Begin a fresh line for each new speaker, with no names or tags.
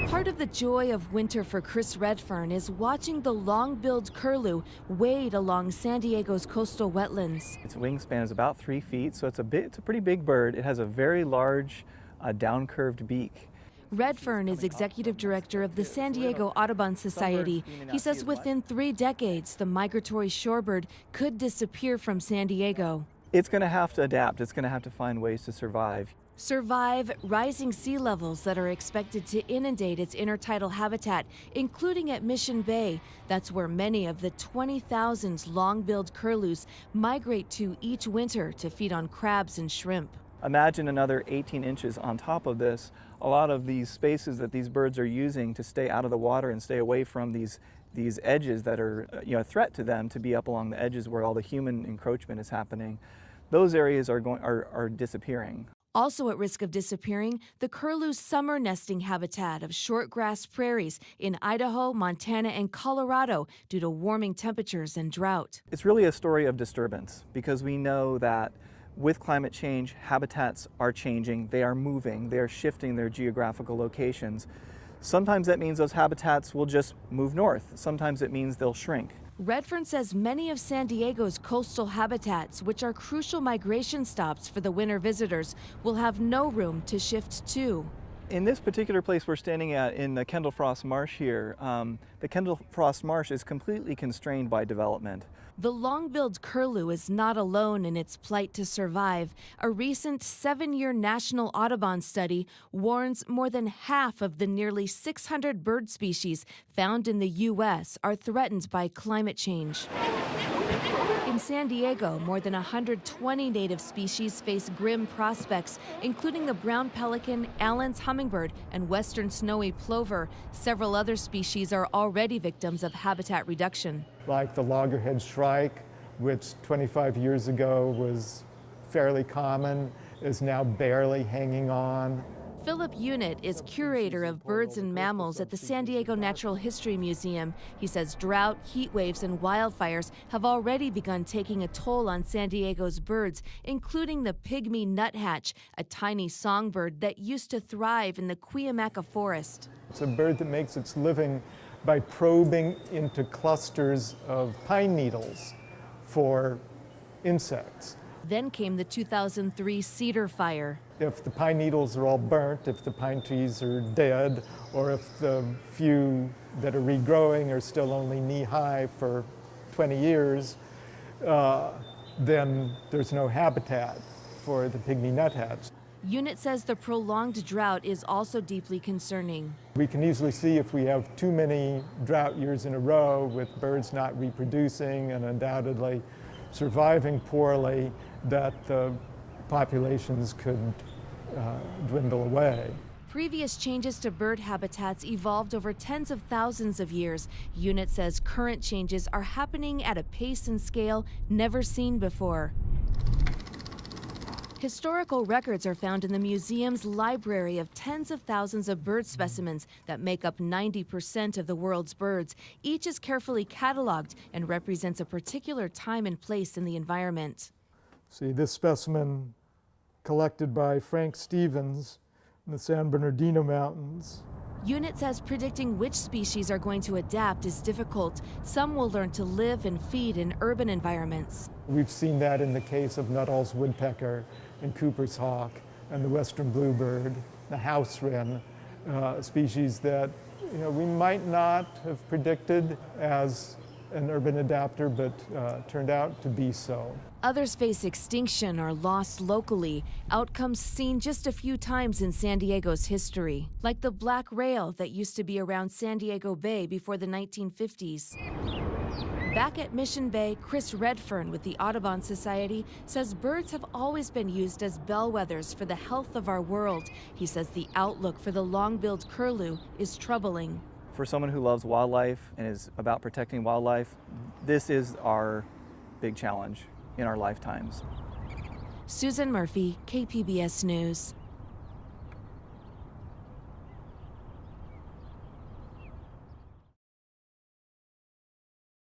Part of the joy of winter for Chris Redfern is watching the long-billed curlew wade along San Diego's coastal wetlands.
Its wingspan is about 3 feet, so it's a pretty big bird. It has a very large down-curved beak.
Redfern is executive director of the San Diego Audubon Society. He says within 3 decades, the migratory shorebird could disappear from San Diego.
It's going to have to adapt. It's going to have to find ways to survive.
Survive rising sea levels that are expected to inundate its intertidal habitat, including at Mission Bay. That's where many of the 20,000 long-billed curlews migrate to each winter to feed on crabs and shrimp.
Imagine another 18 inches on top of this. A lot of these spaces that these birds are using to stay out of the water and stay away from these edges that are a threat to them, to be up along the edges where all the human encroachment is happening. Those areas are disappearing.
Also at risk of disappearing, the curlew's summer nesting habitat of shortgrass prairies in Idaho, Montana, and Colorado due to warming temperatures and drought.
It's really a story of disturbance, because we know that with climate change, habitats are changing, they are moving, they are shifting their geographical locations. Sometimes that means those habitats will just move north. Sometimes it means they'll shrink.
Redfern says many of San Diego's coastal habitats, which are crucial migration stops for the winter visitors, will have no room to shift to.
In this particular place we're standing at in the Kendall Frost Marsh here, the Kendall Frost Marsh is completely constrained by development.
The long-billed curlew is not alone in its plight to survive. A recent 7-year National Audubon study warns more than half of the nearly 600 bird species found in the U.S. are threatened by climate change. In San Diego, more than 120 native species face grim prospects, including the brown pelican, Allen's hummingbird, and western snowy plover. Several other species are already victims of habitat reduction.
Like the loggerhead shrike, which 25 years ago was fairly common, is now barely hanging on.
Philip Unit is curator of birds and mammals at the San Diego Natural History Museum. He says drought, heat waves, and wildfires have already begun taking a toll on San Diego's birds, including the pygmy nuthatch, a tiny songbird that used to thrive in the Cuyamaca forest.
It's a bird that makes its living by probing into clusters of pine needles for insects.
Then came the 2003 cedar fire.
If the pine needles are all burnt, if the pine trees are dead, or if the few that are regrowing are still only knee-high for 20 years, then there's no habitat for the pygmy nuthatch.
Unit says the prolonged drought is also deeply concerning.
We can easily see if we have too many drought years in a row with birds not reproducing and undoubtedly surviving poorly, that the populations could dwindle away.
Previous changes to bird habitats evolved over tens of thousands of years. Unit says current changes are happening at a pace and scale never seen before. Historical records are found in the museum's library of tens of thousands of bird specimens that make up 90% of the world's birds. Each is carefully cataloged and represents a particular time and place in the environment.
See, this specimen collected by Frank Stevens in the San Bernardino Mountains.
Unit says predicting which species are going to adapt is difficult. Some will learn to live and feed in urban environments.
We've seen that in the case of Nuttall's woodpecker and Cooper's hawk and the western bluebird, the house wren, species that we might not have predicted as an urban adapter, but turned out to be so.
Others face extinction or lost locally, outcomes seen just a few times in San Diego's history, like the black rail that used to be around San Diego Bay before the 1950s. Back at Mission Bay, Chris Redfern with the Audubon Society says birds have always been used as bellwethers for the health of our world. He says the outlook for the long-billed curlew is troubling.
For someone who loves wildlife and is about protecting wildlife, this is our big challenge in our lifetimes.
Susan Murphy, KPBS News.